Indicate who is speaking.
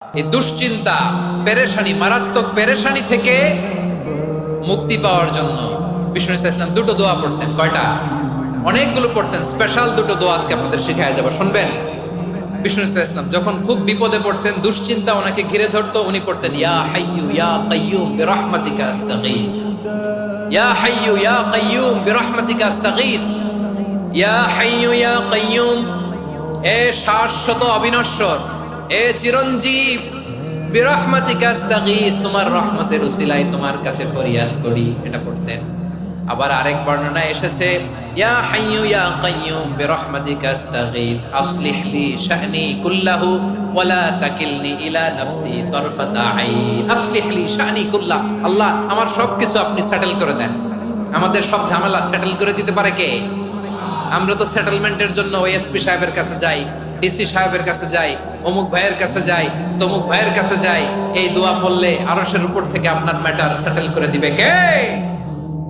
Speaker 1: এই দুশ্চিন্তা, পেরেশানি, মারাত্মক পেরেশানি থেকে মুক্তি পাওয়ার জন্য বিষ্ণু ইসলাম দুটো দোয়া পড়তেন। কয়টা? অনেকগুলো পড়তেন। স্পেশাল দুটো দোয়া আজকে আপনাদের শিখায় যাব, শুনবেন। বিষ্ণু ইসলাম যখন খুব বিপদে পড়তেন, দুশ্চিন্তা ওনাকে ঘিরে ধরতো, উনি পড়তেন ইয়া হাইয়ু ইয়া কাইয়ুম বিরহমাতিকা আস্তাগীথ, ইয়া হাইয়ু ইয়া কাইয়ুম বিরহমাতিকা আস্তাগীথ, ইয়া হাইয়ু ইয়া কাইয়ুম, এ শাশ্বত অবিনশ্বর, এ চিরঞ্জীব, বিরহমাতিকা আস্তাগীথ, তোমার রহমতের উসিলায় তোমার কাছে ফরিয়াদ করি। এটা পড়তেন। আবার আরেক বর্ণনায় এসেছে ইয়া হাইয়ু ইয়া কাইয়ুম বিরহমাতিকা আস্তাগীথ আসলিহ লি শা'নি কুল্লাহু ওয়া লা তাকিলনি ইলা নাফসি তারফাতা আইন। আসলিহ লি শা'নি কুল্লাহ, আল্লাহ আমার সবকিছু আপনি সেটেল করে দেন। আমাদের সব ঝামেলা সেটেল করে দিতে পারে কে? আমরা তো সেটেলমেন্টের জন্য ওএসপি সাহেবের কাছে যাই, ডিসি সাহেবের কাছে যাই, অমুক ভাইয়ের কাছে যাই, তমুক ভাইয়ের কাছে যাই। এই দোয়া পড়লে আরশের উপর থেকে আপনার ম্যাটার সেটেল করে দিবে কে?